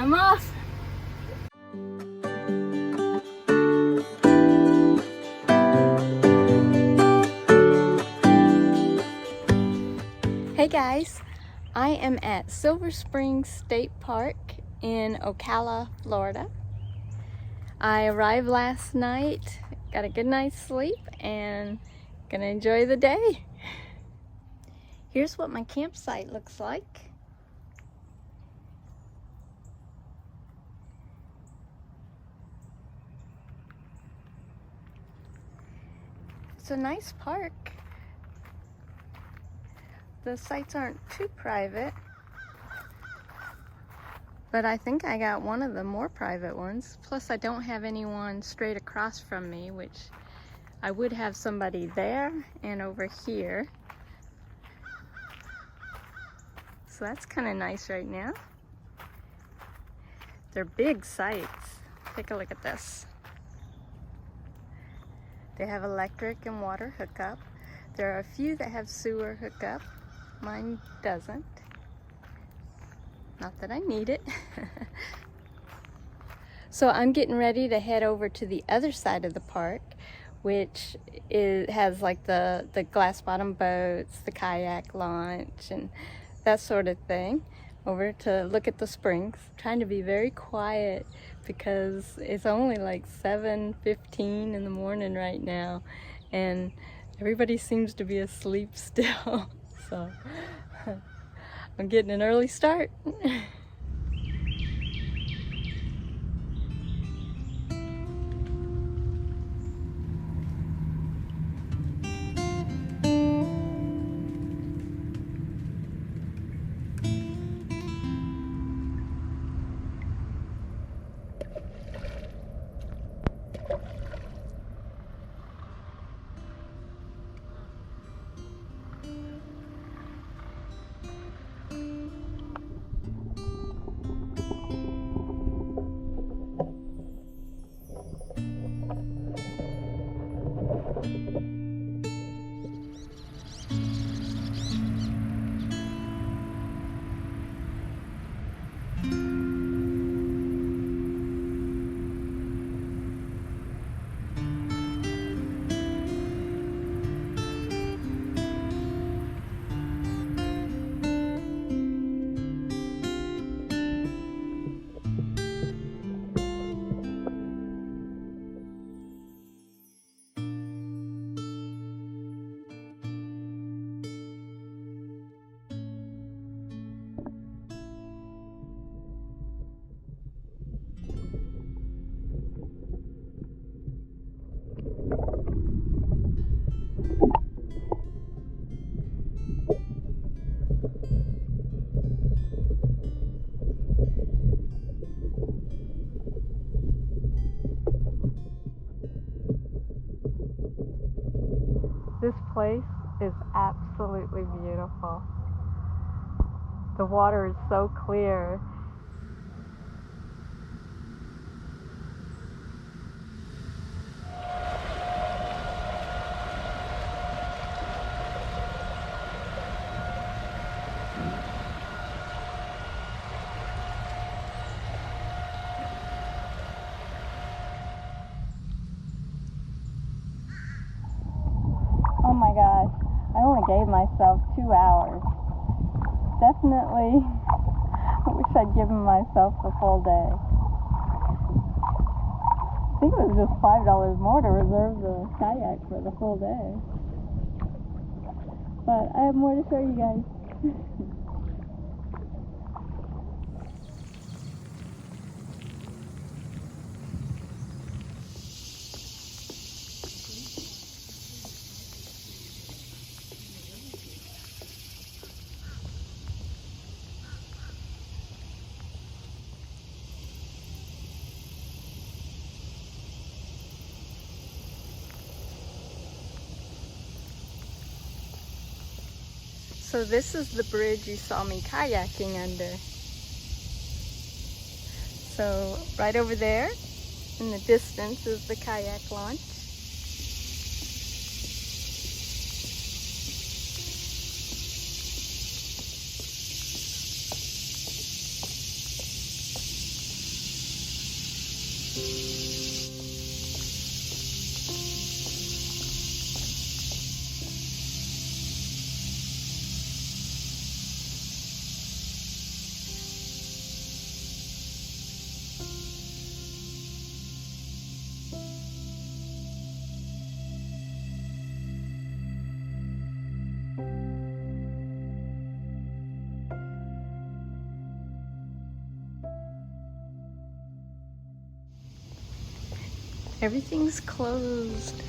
I'm off. Hey guys, I am at Silver Springs State Park in Ocala, Florida. I arrived last night, got a good night's sleep, and gonna enjoy the day. Here's what my campsite looks like. It's a nice park. The sites aren't too private, but I think I got one of the more private ones. Plus I don't have anyone straight across from me, which I would have somebody there and over here. So that's kind of nice right now. They're big sites. Take a look at this. They have electric and water hookup. There are a few that have sewer hookup. Mine doesn't. Not that I need it. So I'm getting ready to head over to the other side of the park, which has like the glass bottom boats, the kayak launch, and that sort of thing, over to look at the springs. Trying to be very quiet because it's only like 7:15 in the morning right now, and everybody seems to be asleep still. So I'm getting an early start. This place is absolutely beautiful. The water is so clear. Oh my gosh, I only gave myself 2 hours. Definitely, I wish I'd given myself the full day. I think it was just $5 more to reserve the kayak for the full day. But I have more to show you guys. So this is the bridge you saw me kayaking under. So right over there in the distance is the kayak launch. Everything's closed.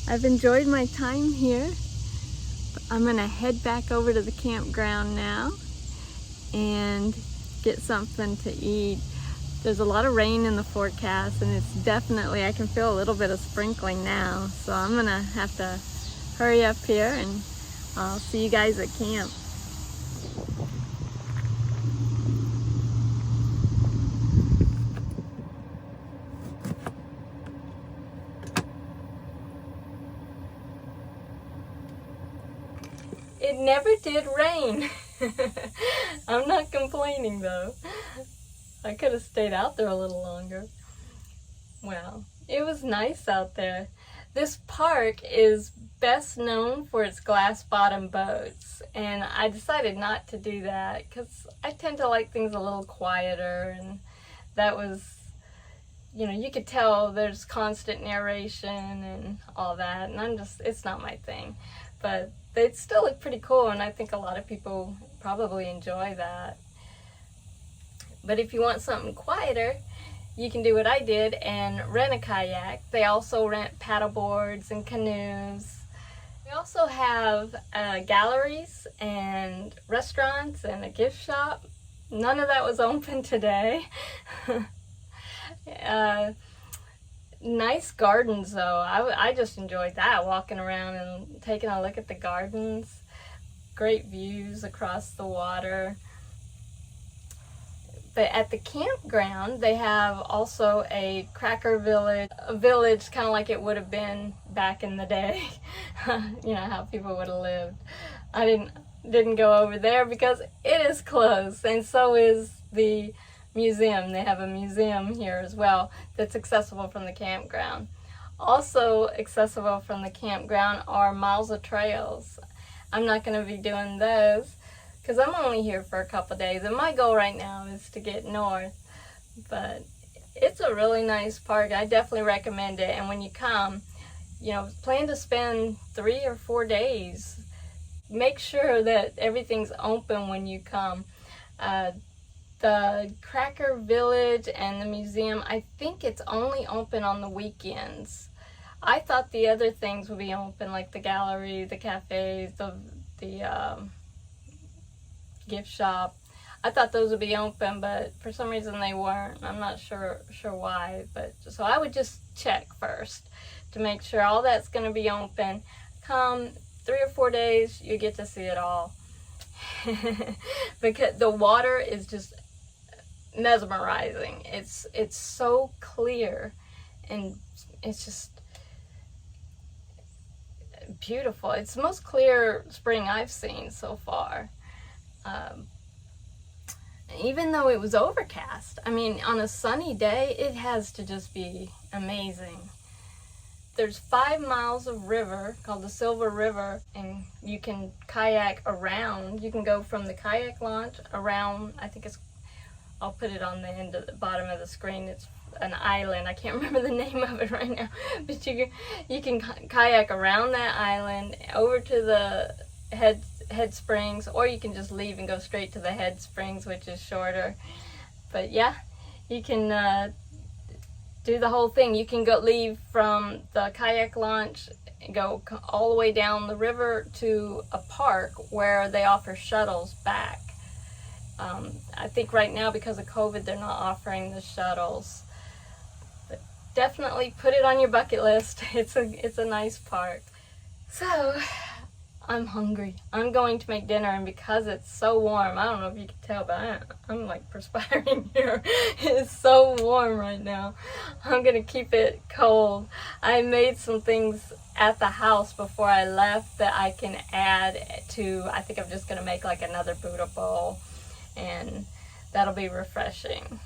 I've enjoyed my time here. I'm gonna head back over to the campground now and get something to eat. There's a lot of rain in the forecast, and it's definitely, I can feel a little bit of sprinkling now. So I'm gonna have to hurry up here, and I'll see you guys at camp. It never did rain. I'm not complaining though. I could have stayed out there a little longer. Well, it was nice out there. This park is best known for its glass bottom boats, and I decided not to do that because I tend to like things a little quieter, and that was, you know, you could tell there's constant narration and all that, and it's not my thing. But they still look pretty cool, and I think a lot of people probably enjoy that. But if you want something quieter, you can do what I did and rent a kayak. They also rent paddle boards and canoes. We also have galleries and restaurants and a gift shop. None of that was open today. Nice gardens though. I just enjoyed that, walking around and taking a look at the gardens. Great views across the water. But at the campground, they have also a cracker village, a village kind of like it would have been back in the day. You know, how people would have lived. I didn't go over there because it is closed, and so is the museum. They have a museum here as well that's accessible from the campground. Also accessible from the campground are miles of trails. I'm not going to be doing those because I'm only here for a couple days, and my goal right now is to get north. But it's a really nice park. I definitely recommend it. And when you come, you know, plan to spend 3 or 4 days. Make sure that everything's open when you come. The Cracker Village and the museum, I think it's only open on the weekends. I thought the other things would be open, like the gallery, the cafes, the gift shop. I thought those would be open, but for some reason they weren't. I'm not sure why, but so I would just check first to make sure all that's going to be open. Come 3 or 4 days, you get to see it all. Because the water is just mesmerizing. It's so clear, and it's just beautiful. It's the most clear spring I've seen so far. even though it was overcast. I mean, on a sunny day, it has to just be amazing. There's 5 miles of river called the Silver River, and you can kayak around. You can go from the kayak launch around, I think it's, I'll put it on the end of the bottom of the screen. It's an island. I can't remember the name of it right now, but you can kayak around that island over to the head springs, or you can just leave and go straight to the head springs, which is shorter. But yeah, you can do the whole thing. You can leave from the kayak launch, go all the way down the river to a park where they offer shuttles back. I think right now, because of COVID, they're not offering the shuttles. But definitely put it on your bucket list. It's a nice park. So I'm hungry. I'm going to make dinner, and because it's so warm, I don't know if you can tell, but I'm like perspiring here. It's so warm right now. I'm gonna keep it cold. I made some things at the house before I left that I can add to, I think I'm just gonna make like another Buddha bowl, and that'll be refreshing.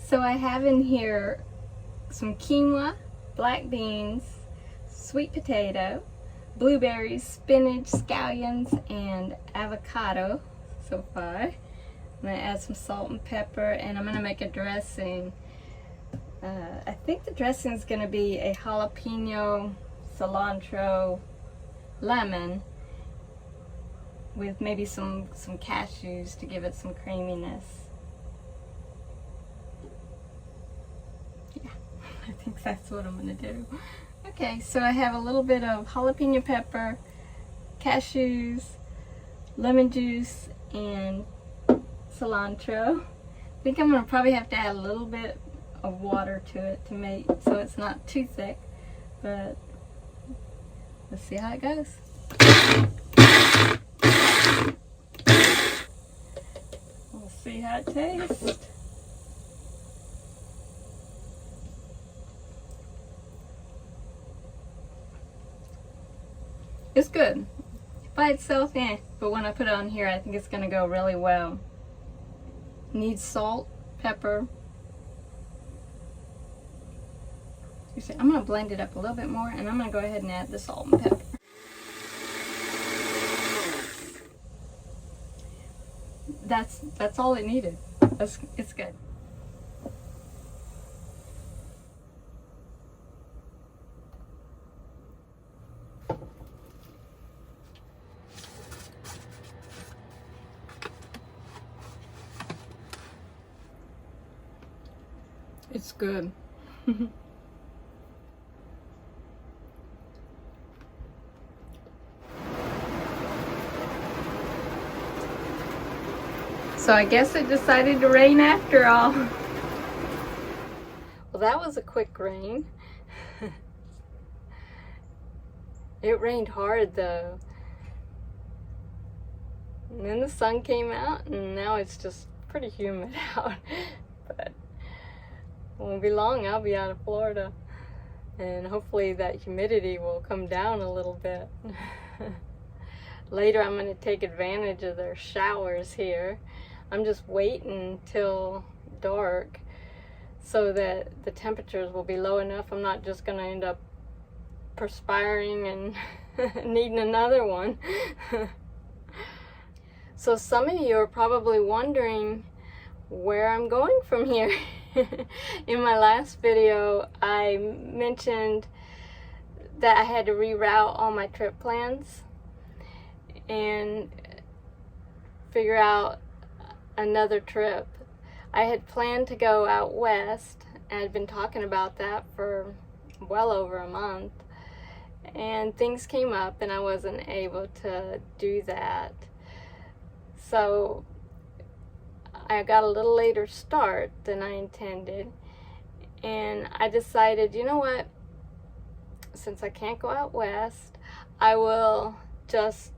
So I have in here some quinoa, black beans, sweet potato, blueberries, spinach, scallions, and avocado so far. I'm going to add some salt and pepper, and I'm going to make a dressing. I think the dressing is going to be a jalapeno, cilantro, lemon, with maybe some cashews to give it some creaminess. I think that's what I'm gonna do. Okay, so I have a little bit of jalapeno pepper, cashews, lemon juice, and cilantro. I think I'm gonna probably have to add a little bit of water to it to make so it's not too thick, but let's see how it goes. We'll see how it tastes. It's good. By itself, but when I put it on here, I think it's going to go really well. Needs salt, pepper. I'm going to blend it up a little bit more, and I'm going to go ahead and add the salt and pepper. That's all it needed. It's good. It's good. So I guess it decided to rain after all. Well, that was a quick rain. It rained hard though. And then the sun came out, and now it's just pretty humid out. But it won't be long, I'll be out of Florida. And hopefully that humidity will come down a little bit. Later I'm going to take advantage of their showers here. I'm just waiting till dark so that the temperatures will be low enough. I'm not just going to end up perspiring and needing another one. So some of you are probably wondering where I'm going from here. In my last video, I mentioned that I had to reroute all my trip plans and figure out another trip. I had planned to go out west, and I'd been talking about that for well over a month, and things came up and I wasn't able to do that. So I got a little later start than I intended, and I decided, you know what, since I can't go out west, I will just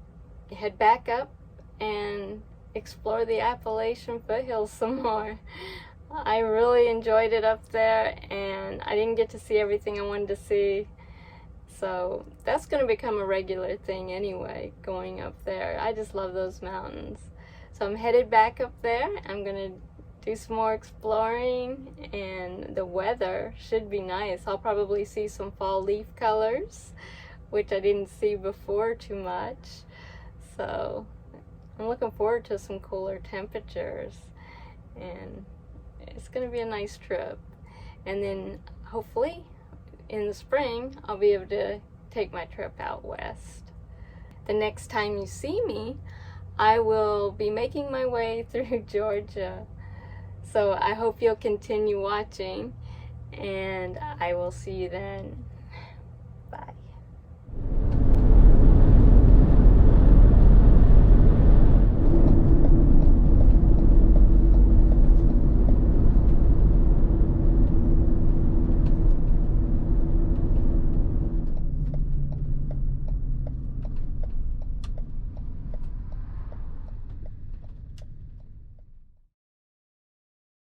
head back up and explore the Appalachian foothills some more. I really enjoyed it up there, and I didn't get to see everything I wanted to see. So that's going to become a regular thing anyway, going up there. I just love those mountains. So I'm headed back up there. I'm going to do some more exploring, and the weather should be nice. I'll probably see some fall leaf colors, which I didn't see before too much. So I'm looking forward to some cooler temperatures, and it's going to be a nice trip. And then hopefully in the spring I'll be able to take my trip out west. The next time you see me, I will be making my way through Georgia. So I hope you'll continue watching, and I will see you then.